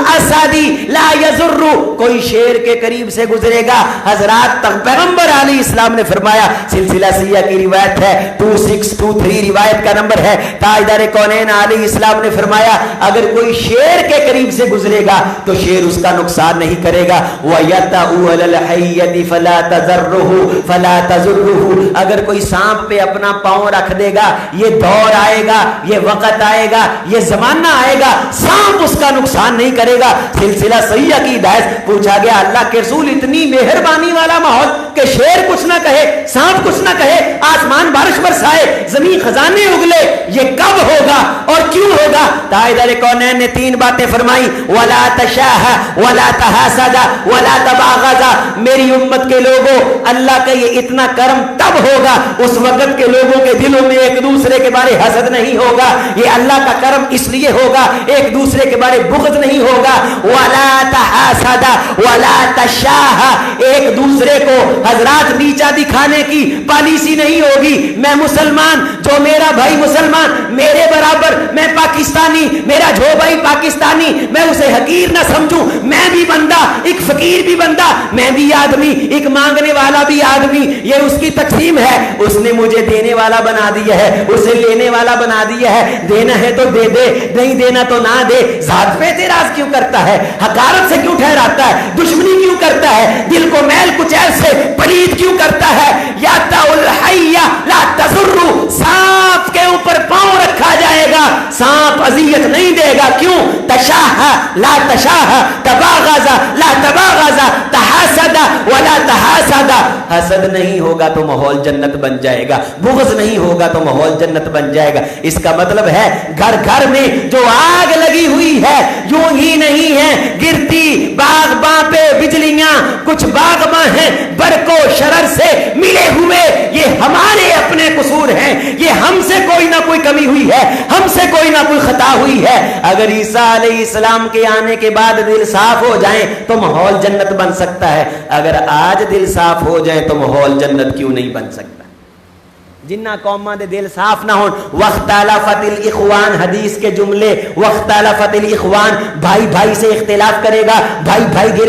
الاسد لا یضر، کوئی شیر کے قریب سے گزرے گا حضرات پیغمبر علیہ السلام نے فرمایا، سلسلہ صحیحہ کی روایت ہے 2623 روایت کا نمبر ہے، تاجدار کونین علیہ السلام نے فرمایا اگر کوئی شیر کے قریب سے گزرے گا تو شیر اس کا نقصان نہیں کرے گا۔ وَيَتَعُ عَلَى الْحَيَّةِ فَلَا تَضَرُّهُ فَلَا تَضُرُّهُ، اگر کوئی سانپ پہ اپنا پاؤں رکھ دے گا، یہ دور آئے گا، یہ وقت آئے گا، یہ زمانہ آئے گا، سانپ اس کا نقصان نہیں کرے گا۔ سلسلہ صحیحہ کی ہدایت، پوچھا گیا اللہ کے رسول اتنی مہربانی والا ماحول کہ شیر کچھ نہ کہے، سانپ کچھ نہ کہے، آسمان بارش برسائے، زمین خزانے اگلے، یہ کب ہوگا اور کیوں ہوگا؟ تاجدار کونین نے 3 باتیں فرمائی، وَلَا تَشَاهَ وَلَا تَحَاسَدَ وَلَا تَبَاغَضَ، میری امت کے لوگوں اللہ کا یہ اتنا کرم تب ہوگا اس وقت کے لوگوں کے دلوں میں ایک دوسرے کے بارے حسد نہیں ہوگا، یہ اللہ کا کرم اس لیے ہوگا ایک دوسرے کے بارے بغض نہیں ہوگا۔ وَلَا تَحَاسَدَ وَلَا تَشَاهَ، ایک دوسرے کو حضرات نیچا دکھانے کی پالیسی نہیں ہوگی، میں مسلمان جو میرا بھائی مسلمان میرے برابر، میں پاکستانی میرا جو بھائی پاکستانی، میں اسے حقیر نہ سمجھوں، میں بھی بندہ، ایک فقیر بھی بندہ، میں بھی آدمی، ایک مانگنے والا بھی آدمی، یہ اس کی تقسیم ہے، اس نے مجھے دینے والا بنا دیا ہے، اسے لینے والا بنا دیا ہے، دینا ہے تو دے دے، نہیں دینا تو نہ دے، ذات پہ اعتراض کیوں کرتا ہے، حقارت سے کیوں ٹھہراتا ہے، دشمنی کیوں کرتا ہے، دل کو میل کچیل سے پلید کیوں کرتا ہے؟ یا الحی لا تضر، سانپ کے اوپر پاؤں رکھا جائے گا، سانپ اذیت نہیں دے گا، کیوں؟ تشاہ لا تشاہ، تباغض لا تباغض، تحاسد ولا تحاسد، حسد نہیں ہوگا تو ماحول جنت بن جائے گا، بغض نہیں ہوگا تو ماحول جنت بن جائے گا۔ اس کا مطلب ہے گھر گھر میں جو آگ لگی ہوئی ہے یوں ہی نہیں ہے گرتی، باغ باں پہ بجلیاں، کچھ باغ باں ہیں برق و شرر سے ملے ہوئے، یہ ہمارے اپنے قصور ہیں، یہ ہم سے کوئی نہ کوئی کمی ہوئی ہے، ہم سے کوئی نہ کوئی خطا ہوئی ہے۔ اگر عیسیٰ علیہ السلام کے آنے کے بعد دل صاف ہو جائیں تو ماحول جنت بن سکتا ہے، اگر آج دل صاف ہو جائیں تو ماحول جنت کیوں نہیں بن سکتا؟ جنہ قوماں دے دل صاف نہ ہون، واختلفت الاخوان، حدیث کے جملے، واختلفت الاخوان، بھائی بھائی سے اختلاف کرے گا، بھائی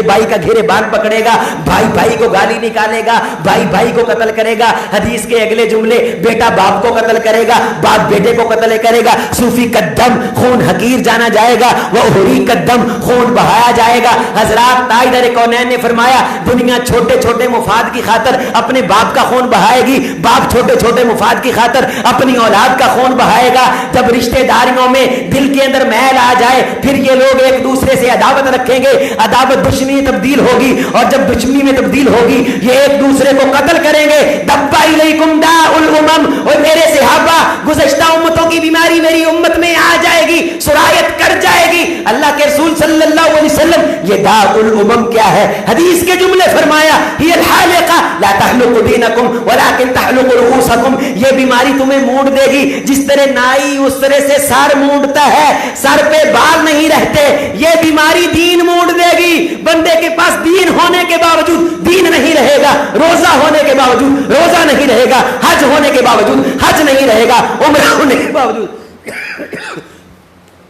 بھائی کا گھیرے بان پکڑے گا، بھائی کو گالی نکالے گا، بھائی کو قتل کرے گا۔ حدیث کے اگلے جملے، بیٹا باپ کو قتل کرے گا، باپ بیٹے کو قتل کرے گا، صوفی کا دم خون حقیر جانا جائے گا، وہ حری کا دم خون بہایا جائے گا۔ حضرات تاجدار کونین نے فرمایا دنیا چھوٹے چھوٹے مفاد کی خاطر اپنے باپ کا خون بہائے گی، باپ چھوٹے چھوٹے مفاد کی خاطر اپنی اولاد کا خون بہائے گا۔ جب رشتہ داریوں میں دل کے اندر میل آ جائے پھر یہ لوگ ایک دوسرے سے عداوت رکھیں گے، عداوت دشمنی میں تبدیل ہوگی، اور جب دشمنی میں تبدیل ہوگی یہ ایک دوسرے کو قتل کریں گے۔ دبا الیکم داء الامم، اور میرے صحابہ گزشتہ امتوں کی بیماری میری امت میں آ جائے گی، سرایت کر جائے گی۔ اللہ کے رسول صلی اللہ علیہ وسلم یہ داء الامم کیا ہے؟ حدیث کے جملے فرمایا ہی الحالقہ لا تحلق دینکم ولکن تحلق رؤوسکم، یہ بیماری تمہیں مونڈ دے گی جس طرح نائی اس طرح سے سر مونڈتا ہے، سر پہ بال نہیں رہتے، یہ بیماری دین مونڈ دے گی۔ بندے کے پاس دین ہونے کے باوجود دین نہیں رہے گا، روزہ ہونے کے باوجود روزہ نہیں رہے گا، حج ہونے کے باوجود حج نہیں رہے گا، عمرہ ہونے کے باوجود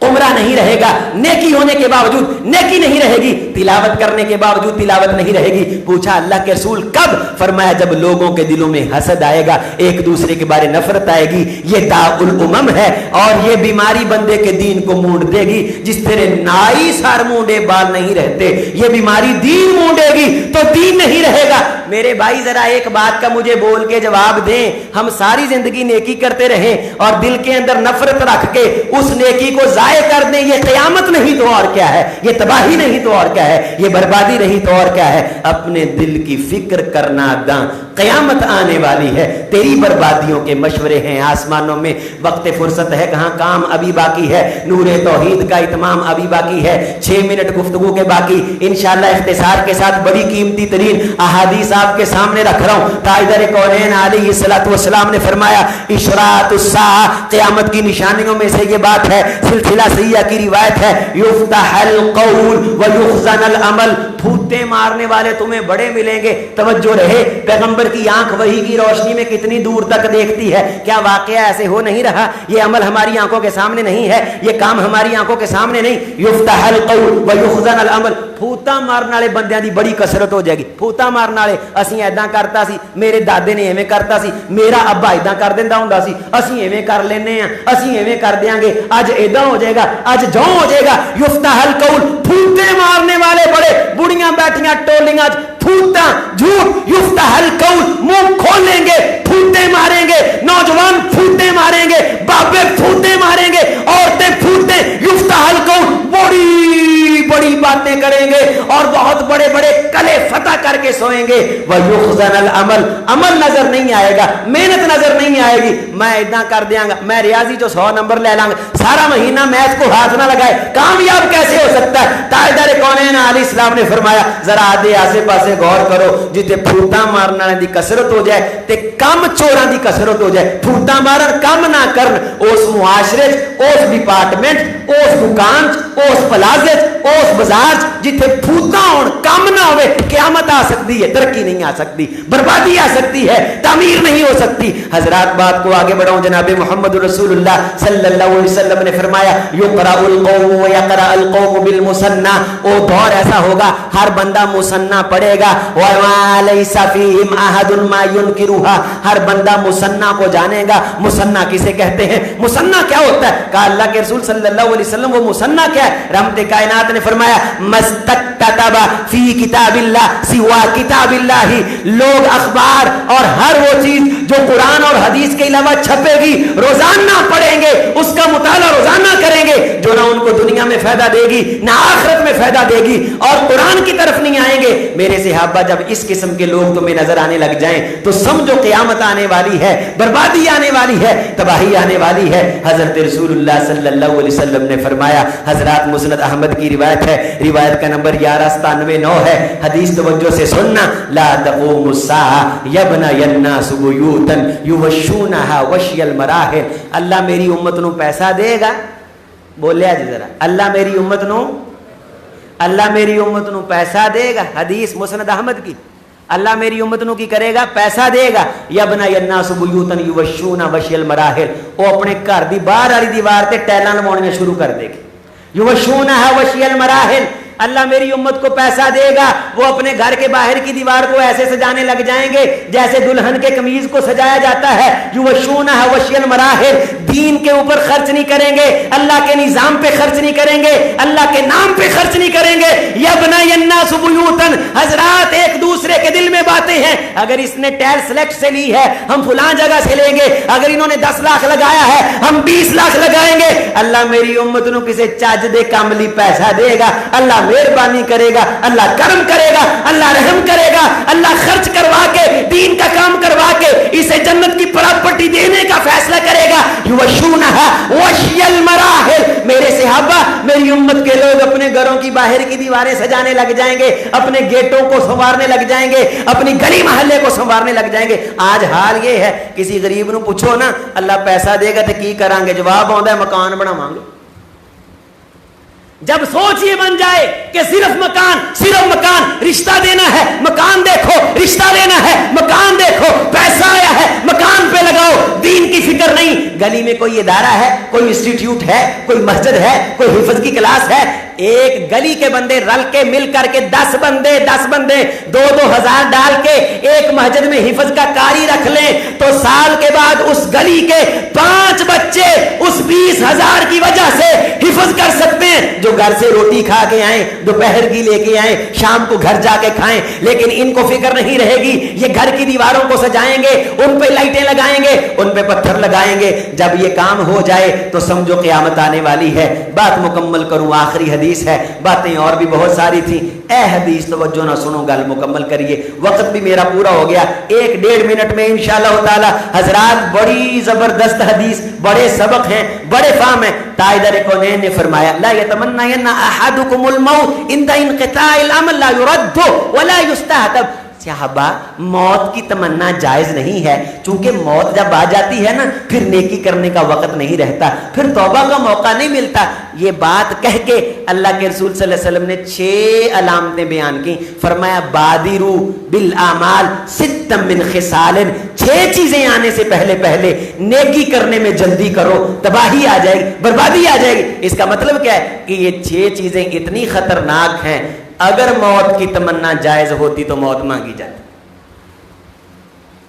عمرہ نہیں رہے گا، نیکی ہونے کے باوجود نیکی نہیں رہے گی، تلاوت کرنے کے باوجود تلاوت نہیں رہے گی۔ پوچھا اللہ کے رسول کب؟ فرمایا جب لوگوں کے دلوں میں حسد آئے گا، ایک دوسرے کے بارے نفرت آئے گی، یہ داء الامم ہے، اور یہ بیماری بندے کے دین کو مونڈ دے گی جس طرح نائی سار مونڈے بال نہیں رہتے، یہ بیماری دین مونڈے گی تو دین نہیں رہے گا۔ میرے بھائی ذرا ایک بات کا مجھے بول کے جواب دیں، ہم ساری زندگی نیکی کرتے رہیں اور دل کے اندر نفرت رکھ کے اس نیکی کو ضائع کر دیں، یہ قیامت نہیں تو اور کیا ہے، یہ تباہی نہیں تو اور کیا ہے، یہ بربادی نہیں تو اور کیا ہے۔ اپنے دل کی فکر کرنا داں، قیامت آنے والی ہے، تیری بربادیوں کے مشورے ہیں آسمانوں میں، وقت فرصت ہے کہاں، کام ابھی باقی ہے، نور توحید کا اتمام ابھی باقی ہے، 6 منٹ گفتگو کے باقی، انشاءاللہ اختصار کے ساتھ بڑی قیمتی ترین احادیث آپ کے سامنے رکھ رہا ہوں۔ تاجدار کونین علیہ الصلوۃ والسلام نے فرمایا اشراط الساعہ، قیامت کی نشانیوں میں سے یہ بات ہے، سلسلہ صحیحہ کی روایت ہے، یفتح القول ویخزن العمل، پھوٹے مارنے والے تمہیں بڑے ملیں گے. توجہ رہے, پیغمبر کی آنکھ وحی کی روشنی میں کتنی دور تک دیکھتی ہے. کیا واقعہ ایسے ہو نہیں رہا؟ یہ عمل ہماری آنکھوں کے سامنے نہیں ہے, یہ کام ہماری آنکھوں کے سامنے نہیں. یفتح القول ویخزن العمل. پھوٹا مارن والے بندیاں دی بڑی کثرت ہو جائے گی. پھوٹا مارن والے, اسی ایداں کرتا سی, میرے دادے نے ایویں کرتا سی, میرا ابا ایداں کر دیندا ہوندا سی, اسی ایویں کر لینے ہیں, اسی ایویں کر دیاں گے, اج ایداں ہو جائے گا, اج جوں ہو جائے گا. یفتح القول, پھوٹے مارنے والے بڑے, بڑیاں بیٹھیاں ٹولیاں پھوٹا جھوٹ. یفتح القول, منہ کھولیں گے, پھوٹے ماریں گے, نوجوان پھوٹے ماریں گے, بابے پھوٹے ماریں گے, عورتیں پھوٹے. یفتح القول, بڑی بڑی باتیں کریں گے اور بہت بڑے بڑے کلے فتح کر کے سوئیں گے. وَيُخْزَنَ الْعَمَلِ, عمل نظر نہیں آئے گا, محنت نظر نہیں آئے گی. میں اتنا کر دیاں گا, میں ریاضی جو 100 نمبر لے لاں گا, سارا مہینہ میتھ کو ہاتھ نہ لگائے, کامیاب کیسے ہو سکتا ہے؟ تاجدار کونین علیہ السلام نے فرمایا ذرا آدھے آسے پاسے غور کرو, جتے پھوٹا مارن والے دی کثرت ہو جائے تے کم چوراں دی کثرت ہو جائے. پھوٹا مارن کم نہ کرن, اس معاشرے اس ڈپارٹمنٹ اس دکان اس پلازے اس بازار جتھے پھوٹا ہون کم نہ ہوئے, قیامت آ سکتی ہے, ترقی نہیں آ سکتی, بربادی آ سکتی ہے, تعمیر نہیں ہو سکتی. حضرات بات کو آگے بڑھاؤں, جناب محمد رسول اللہ صلی اللہ علیہ وسلم نے فرمایا یقرأ القوم ویقرأ القوم بالمثنى, او دور ایسا ہوگا ہر بندہ مثنى پڑھے گا, وما لیس فیہم احد ما ینکرها, ہر بندہ مثنى کو جانے گا. مثنى کسے کہتے ہیں؟ مثنى کیا ہوتا ہے؟ کہا اللہ کے رسول صلی اللہ علیہ وسلم وہ مثنى کیا ہے؟ رحمت کائنات نے فرمایا مستکتب فی کتاب اللہ سوا کتاب اللہ, لوگ اخبار اور ہر وہ چیز جو قرآن اور حدیث کے علاوہ چھپے گی روزانہ پڑھیں گے, اس کا مطالعہ روزانہ کریں گے, جو نہ ان کو دنیا میں فائدہ دے گی نہ آخرت میں فائدہ دے گی, اور قرآن کی طرف نہیں آئیں گے. میرے صحابہ جب اس قسم کے لوگ تمہیں نظر آنے لگ جائیں تو سمجھو قیامت آنے والی ہے, بربادی آنے والی ہے, تباہی آنے والی ہے. حضرت رسول اللہ صلی اللہ علیہ وسلم نے فرمایا, حضرات مسند احمد کی روایت ہے, روایت کا نمبر 1197 ہے, حدیث توجہ سے سننا, لا تقوم الساعة یبنی الناس بیوتا یوشونها وشی المراحل. اللہ میری امت نو پیسہ دے گا, بولیا جی ذرا, اللہ میری امت نو, اللہ میری امت نو پیسہ دے گا. حدیث مسند احمد کی, اللہ میری امت نو کی کرے گا؟ پیسہ دے گا. یبنی الناس بیوتا یوشونها وشی المراحل, وہ اپنے گھر دی باہر والی دیوار تے ٹیلاں لواؤنیاں شروع کر دے گی. یوشونها وشی المراحل, اللہ میری امت کو پیسہ دے گا, وہ اپنے گھر کے باہر کی دیوار کو ایسے سجانے لگ جائیں گے جیسے دلہن کے قمیض کو سجایا جاتا ہے. یوشونها وشی المراحل, دین کے اوپر خرچ نہیں کریں گے, اللہ کے نظام پہ خرچ نہیں کریں گے, اللہ کے نام پہ خرچ نہیں کریں گے. یبنی الناس بیوتا, حضرات ایک دوسرے کے دل میں باتیں ہیں, اگر اس نے ٹیل سلیکٹ سے لی ہے ہم فلاں جگہ سے لیں گے, اگر انہوں نے 10 لاکھ لگایا ہے ہم 20 لاکھ لگائیں گے. اللہ میری امت نو کسے چج دے کاملی پیسہ دے گا, اللہ مہربانی کرے گا, اللہ کرم کرے گا, اللہ رحم کرے گا, اللہ خرچ کروا کے دین کا کام کروا کے اسے جنت کی پراپرٹی دینے کا فیصلہ کرے گا. یوشونها وشی المراحل, میرے صحابہ میری امت کے لوگ اپنے گھروں کی باہر کی دیواریں سجانے لگ جائیں گے, اپنے گیٹوں کو سنوارنے لگ جائیں گے, اپنی گلی محلے کو سنوارنے لگ جائیں گے. آج حال یہ ہے, کسی غریب نو پوچھو نا اللہ پیسہ دے گا تو کی کریں گے, جواب آتا ہے مکان بناواں گے. جب سوچ یہ بن جائے کہ صرف مکان, رشتہ دینا ہے مکان دیکھو, رشتہ دینا ہے مکان دیکھو, پیسہ آیا ہے مکان پہ لگاؤ, دین کی فکر نہیں. گلی میں کوئی ادارہ ہے, کوئی انسٹیٹیوٹ ہے, کوئی مسجد ہے, کوئی حفظ کی کلاس ہے, ایک گلی کے بندے رل کے مل کر کے 10 بندے 2-2 ہزار ڈال کے ایک مسجد میں حفظ کا کاری رکھ لیں تو سال کے بعد اس گلی کے 5 بچے اس 20,000 کی وجہ سے حفظ کر سکتے ہیں, جو گھر سے روٹی کھا کے آئیں, دوپہر کی لے کے آئیں, شام کو گھر جا کے کھائیں. لیکن ان کو فکر نہیں رہے گی, یہ گھر کی دیواروں کو سجائیں گے, ان پہ لائٹیں لگائیں گے, ان پہ پتھر لگائیں گے. جب یہ کام ہو جائے تو سمجھو قیامت آنے والی ہے. بات مکمل کروں, آخری حدیث ہے, باتیں اور بھی بہت ساری تھیں. اے حدیث توجہ نہ سنو, گل مکمل کریے, وقت بھی میرا پورا ہو گیا. 1-1.5 منٹ میں انشاءاللہ تعالی حضرات بڑی زبردست حدیث, بڑے سبق ہیں, بڑے فہم ہیں. تاجدار کونین نے فرمایا لا یتمنین احدکم الموت عند انقطاع الامل لا يرد ولا يستهتب. صحابہ موت کی تمنا جائز نہیں ہے، چونکہ موت جب آ جاتی ہے نا پھر نیکی کرنے کا وقت نہیں رہتا، پھر توبہ کا موقع نہیں ملتا۔ یہ بات کہہ کے اللہ کے رسول صلی اللہ علیہ وسلم نے 6 علامتیں بیان کی، فرمایا بادرو بالاعمال 6 من خصال، 6 چیزیں آنے سے پہلے پہلے نیکی کرنے میں جلدی کرو، تباہی آ جائے گی، بربادی آ جائے گی۔ اس کا مطلب کیا ہے کہ یہ 6 چیزیں اتنی خطرناک ہیں، اگر موت کی تمنا جائز ہوتی تو موت مانگی جاتی۔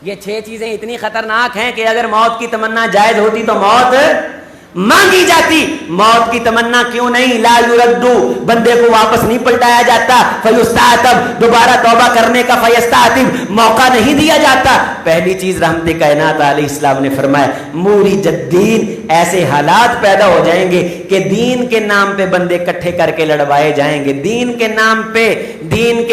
یہ 6 چیزیں اتنی خطرناک ہیں کہ اگر موت کی تمنا جائز ہوتی تو موت مانگی جاتی۔ موت کی تمنا کیوں نہیں؟ لا یردو، بندے کو واپس نہیں پلٹایا جاتا، فیستعتب، دوبارہ توبہ کرنے کا، فیستعتب، موقع نہیں دیا جاتا۔ پہلی چیز رحمت کائنات علیہ السلام نے فرمایا موریج الدین، ایسے حالات پیدا ہو جائیں گے کہ دین کے نام پہ بندے کٹھے کر کے لڑوائے جائیں گے، دین کے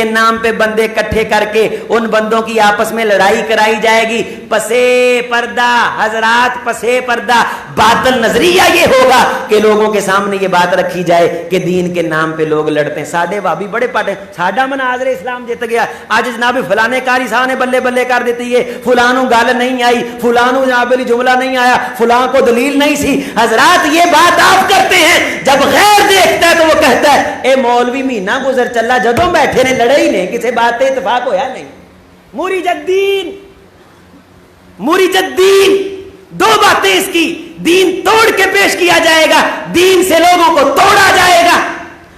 نام پہ بندے کٹھے کر کے ان بندوں کی آپس میں لڑائی کرائی جائے گی، پسے پردہ حضرات، پسے پردہ باطل نظریہ یہ ہوگا کہ لوگوں کے سامنے یہ بات رکھی جائے کہ دین کے نام پہ لوگ لڑتے ہیں، ساڈے بھابی بڑے پاٹے، ساڈا مناظر اسلام جیت گیا، آج جناب فلانے کاری صاحب نے بلے بلے کر دیتی ہے، فلانوں گال نہیں آئی، فلانوں جناب جملہ نہیں آیا، فلاں کو دلیل نہیں سی۔ حضرات یہ بات آپ کرتے ہیں، جب غیر دیکھتا ہے تو وہ کہتا ہے اے مولوی مہینہ گزر چلا جدوں بیٹھے نے لڑے ہی نہیں، کسی بات پہ اتفاق ہویا نہیں۔ موریج الدین، 2 باتیں اس کی، دین توڑ کے پیش کیا جائے گا، دین سے لوگوں کو توڑا جائے گا،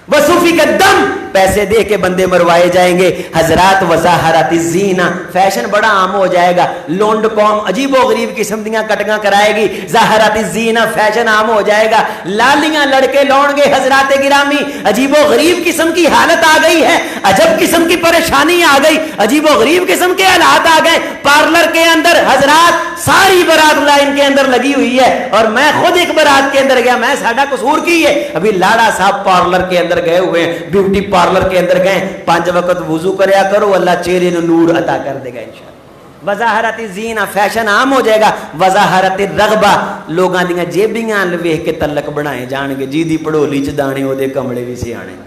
وصوفی کا دم، پیسے دے کے بندے مروائے جائیں گے۔ حضرات وظاہرات الزینہ، فیشن بڑا عام ہو جائے گا، لونڈ قوم عجیب و غریب قسم دیاں کٹگاں کرائے گی، ظاہرات الزینہ فیشن عام ہو جائے گا، لالیاں لڑکے لون گے۔ حضرات گرامی عجیب و غریب قسم کی حالت آ گئی ہے، عجب قسم کی پریشانی آ گئی، عجیب و غریب قسم کے حالات آ گئے۔ پارلر کے اندر حضرات ساری برات لائن کے اندر لگی ہوئی ہے، اور میں خود ایک برات کے اندر گیا، میں ساڈا قصور کی ہے، ابھی لاڑا صاحب پارلر کے اندر گئے ہوئے ہیں، بیوٹی پارلر کے اندر گئے، 5 وقت وضو کریا کرو، اللہ چہرے نے نور عطا کر دے گا انشاءاللہ۔ وظاہرت الزینہ، فیشن عام ہو جائے گا۔ وظاہرت الرغبہ، لوگاں دیاں جیبیاں ویکھ کے تلک بنائے جان گے، جی دی پڑھولی چ دانے او دے کمڑے بھی سیانے۔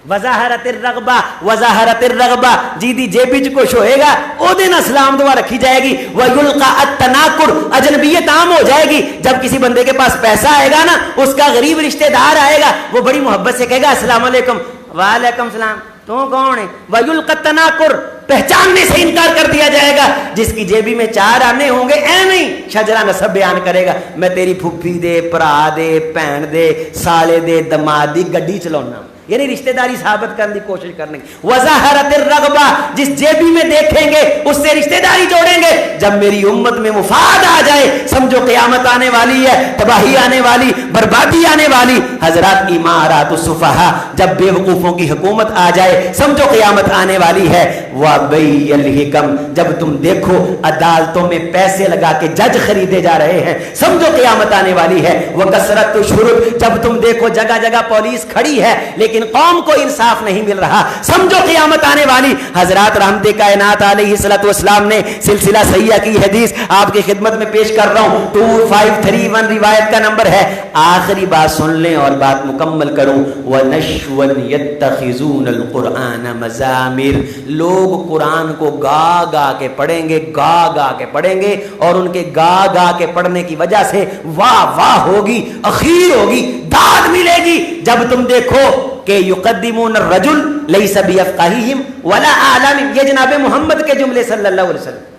وظاہرت الرغبہ، وظاہرت الرغبہ، جی دی جیبی چ کچھ ہوئے گا او دے نال سلام دعا رکھی جائے گی۔ ویلقى التناکر، اجنبیت عام ہو جائے گی، جب کسی بندے کے پاس پیسہ آئے گا نا، اس کا غریب رشتہ دار آئے گا، وہ بڑی محبت سے کہے گا السلام علیکم، وعلیکم السلام، تو کون ہے؟ ویلقى التناکر، پہچاننے سے انکار کر دیا جائے گا۔ جس کی جیبی میں 4 آنے ہوں گے اے نہیں شجرہ نسب بیان کرے گا، میں تیری پھپھی دے، پرا دے، بہن دے، سالے دے، دماد دی گڈی چلاؤنا، یعنی رشتہ داری ثابت کرنے کی کوشش کرنے کی۔ وظاہرت الرغبہ، جس جیبی میں دیکھیں گے اس سے رشتہ داری جوڑیں گے۔ جب میری امت میں مفاد آ جائے سمجھو قیامت آنے والی ہے، تباہی آنے والی، بربادی آنے والی۔ حضرات امارات السفہاء، جب بے وقوفوں کی حکومت آ جائے سمجھو قیامت آنے والی ہے۔ وبیع الحکم، جب تم دیکھو عدالتوں میں پیسے لگا کے جج خریدے جا رہے ہیں سمجھو قیامت آنے والی ہے۔ وکثرت الشرب، جب تم دیکھو جگہ جگہ پولیس کھڑی ہے لیکن قوم کو انصاف نہیں مل رہا سمجھو قیامت آنے والی۔ حضرات رحمت کائنات علیہ الصلوۃ والسلام نے سلسلہ صحیحہ کی حدیث آپ کی خدمت میں پیش کر رہا ہوں، 2531 روایت کا نمبر ہے۔ آخری بات سن لیں اور بات مکمل کروں۔ وَنَشْوًا يَتَّخِذُونَ الْقُرْآنَ مَزَامِرَ، لوگ قرآن کو گا گا کے پڑھیں گے، گا گا کے پڑھیں گے، اور ان کے گا گا کے پڑھنے کی وجہ سے واہ واہ ہوگی، اخیر ہوگی، داد ملے گی۔ جب تم دیکھو کہ یقدمون الرجل لیس بیفقہہم ولا اعلم، یہ جناب محمد کے جملے صلی اللہ علیہ وسلم،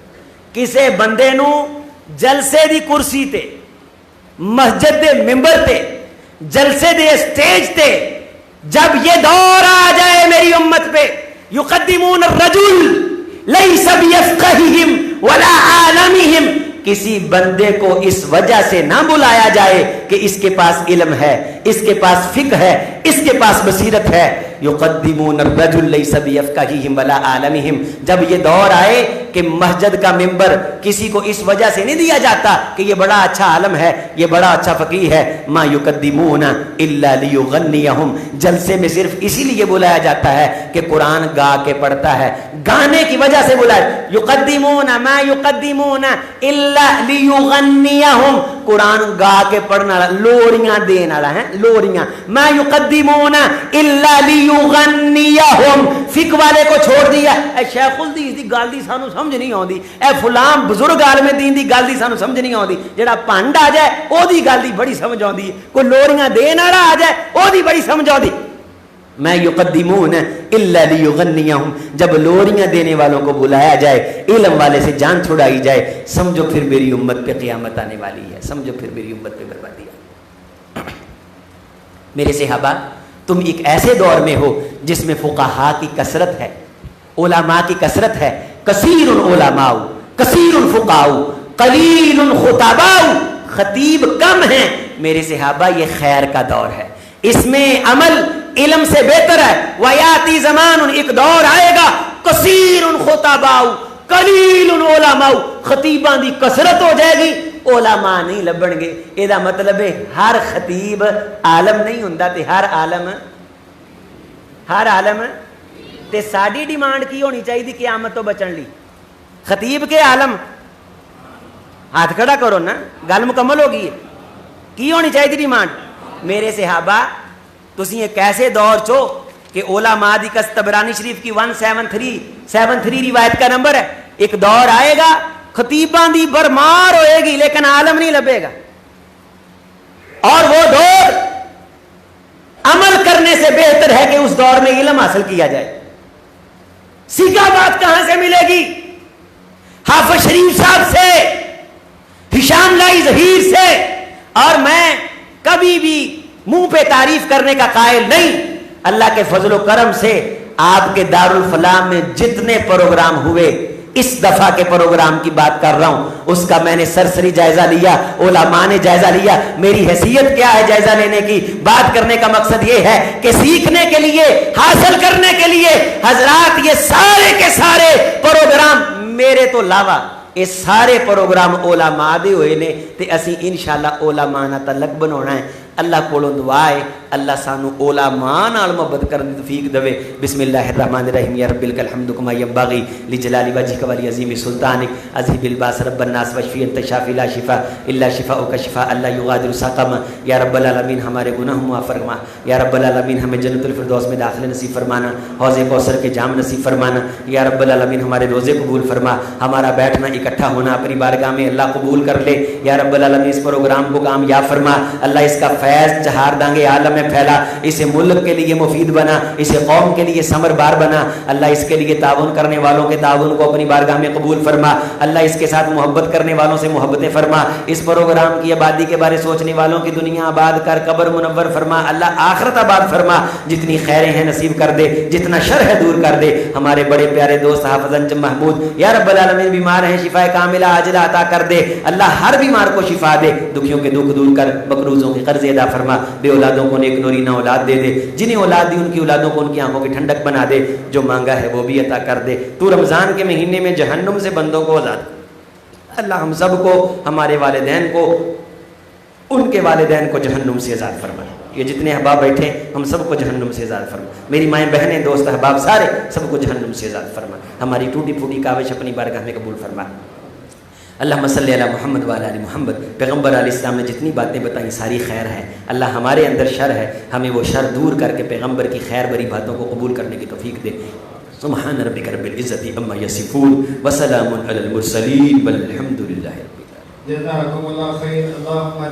کسے بندے نو جلسے دی کرسی تے، مسجد دے ممبر تے، جلسے دے اسٹیج تے، جب یہ دور آ جائے میری امت پہ، یقدمون الرجل لیس بیفقہہم ولا عالمہم، کسی بندے کو اس وجہ سے نہ بلایا جائے کہ اس کے پاس علم ہے، اس کے پاس فقہ ہے، اس کے پاس بصیرت ہے۔ یقدمون الرجل لیس بیفقہہم ولا عالمہم، جب یہ دور آئے کہ مسجد کا ممبر کسی کو اس وجہ سے نہیں دیا جاتا کہ یہ بڑا اچھا عالم ہے، یہ بڑا اچھا فقیہ ہے، ما یقدمون الا لیغنیہم، جلسے میں صرف اسی لیے بلایا جاتا ہے کہ قرآن گا کے پڑھتا ہے، گانے کی وجہ سے بلایا. یقدمون ما یقدمون الا لیغنیہم, قرآن گا کے پڑھنا والا, لوریاں دین والا ہے, لوریاں. ما یقدمون الا لیغنیہم, فقہ والے کو چھوڑ دیا. اے شیخ الحدیث دی گل دی سانو سمجھ نہیں آندی, اے فلاں بزرگ عالم دین دی گل دی سانو سمجھ نہیں آندی. جڑا پنڈ آ جائے او دی گل دی بڑی سمجھ آندی, کوئی لوریاں دین والا آ جائے او دی بڑی سمجھ آندی. میں یقدمون الا لیغنیہم, جب لوریاں دینے والوں کو بلایا جائے, علم والے سے جان چھڑائی جائے, سمجھو پھر میری امت پہ قیامت آنے والی ہے, سمجھو پھر میری امت پہ بربادی ہے. میرے صحابہ, تم ایک ایسے دور میں ہو جس میں فقہاء کی کثرت ہے, علماء کی کثرت ہے. کثیر العلماء کثیر الفقہاء قلیل الخطباء, خطیب کم ہیں. میرے صحابہ, یہ خیر کا دور ہے, اس میں عمل علم سے بہتر ہے. وَيَأْتِي زَمَانٌ, ایک دور آئے گا, کثیر خطباء قلیل علماء, خطیباں دی کثرت ہو جائے گی, علماء نہیں لبن گے. یہ مطلب ہے ہر خطیب عالم نہیں ہوندا, تے ہر عالم تے ساڈی ڈیمانڈ کی ہونی چاہیے قیامت تو بچن لی؟ خطیب کے عالم؟ ہاتھ کھڑا کرو نا, گل مکمل ہو گئی ہے. کی ہونی چاہیے ڈیمانڈ؟ میرے صحابہ, تسی ایک ایسے دور چو کہ علماء دی کس طبرانی شریف کی 173 روایت کا نمبر ہے. ایک دور آئے گا خطیباں دی برمار ہوئے گی لیکن عالم نہیں لبے گا, اور وہ دور عمل کرنے سے بہتر ہے کہ اس دور میں علم حاصل کیا جائے. سیکھا بات کہاں سے ملے گی؟ حافظ شریف صاحب سے, ہشام لائی ظہیر سے. اور میں کبھی بھی منہ پہ تعریف کرنے کا قائل نہیں, اللہ کے فضل و کرم سے آپ کے دارالفلاح میں جتنے پروگرام ہوئے, اس دفعہ کے پروگرام کی بات کر رہا ہوں, اس کا میں نے سرسری جائزہ لیا, علماء نے جائزہ لیا. میری حیثیت کیا ہے جائزہ لینے کی؟ بات کرنے کا مقصد یہ ہے کہ سیکھنے کے لیے, حاصل کرنے کے لیے حضرات یہ سارے کے سارے پروگرام میرے تو علاوہ یہ سارے پروگرام علماء دے ہوئے نے, تے اسی انشاءاللہ علماء نال تعلق بنانا ہے. اللہ کولوں دعا ہے اللہ سانو علماء نال محبت کرن دی توفیق دے. بسم اللہ الرحمن الرحیم. یا رب الحمد کما ینبغی لجلال وجهک ولعظیم سلطانک. اذهب الباس رب الناس واشفی انت شافی لا شفاء الا شفاءک شفاء لا یغادر سقما. یا رب العالمین ہمارے گناہ معاف فرما. یا رب العالمین ہمیں جنت الفردوس میں داخلہ نصیب فرمانا, حوض کوثر کے جام نصیب فرمانا. یا رب العالمین ہمارے روزے قبول فرما, ہمارا بیٹھنا اکٹھا ہونا اپنی بارگاہ میں اللہ قبول کر لے. یا رب العالمین اس پروگرام کو کامیاب فرما. اللہ اس کا فیض چہار دانگے عالم میں پھیلا, اسے ملک کے لیے مفید بنا, اسے قوم کے لیے ثمر بار بنا. اللہ اس کے لیے تعاون کرنے والوں کے تعاون کو اپنی بارگاہ میں قبول فرما. اللہ اس کے ساتھ محبت کرنے والوں سے محبتیں فرما. اس پروگرام کی آبادی کے بارے سوچنے والوں کی دنیا آباد کر, قبر منور فرما. اللہ آخرت آباد فرما. جتنی خیریں ہیں نصیب کر دے, جتنا شر ہے دور کر دے. ہمارے بڑے پیارے دوست حافظ انجم محمود, یا رب العالمین بیمار ہیں, شفا کاملہ عاجلہ عطا کر دے. اللہ ہر بیمار کو شفا دے, دکھیوں کے دکھ دور کر, مقروضوں کے قرض ادا فرما. بے اولادوں کو نیک نورینہ اولاد دے دے, جنہیں اولاد دی ان کی اولادوں کو ان کی آنکھوں کی ٹھنڈک بنا دے. جو مانگا ہے وہ بھی عطا کر دے. تو رمضان کے مہینے میں جہنم سے بندوں کو آزاد کر. اللہ ہم سب کو, ہمارے والدین کو, ان کے والدین کو جہنم سے آزاد فرما. یہ جتنے احباب بیٹھے ہم سب کو جہنم سے آزاد فرما. میری مائیں بہنیں دوست احباب سارے سب کو جہنم سے آزاد فرما. ہماری ٹوٹی پھوٹی کاوش اپنی بارگاہ میں قبول فرما. اللہم صلی علی محمد وعلی آل محمد. پیغمبر علیہ السلام نے جتنی باتیں بتائیں ساری خیر ہے. اللہ ہمارے اندر شر ہے, ہمیں وہ شر دور کر کے پیغمبر کی خیر بری باتوں کو قبول کرنے کی توفیق دے. سبحان ربک رب العزت عما یصفون وسلام علی المرسلین والحمد للہ رب العالمین. جزاکم اللہ خیر. اللہم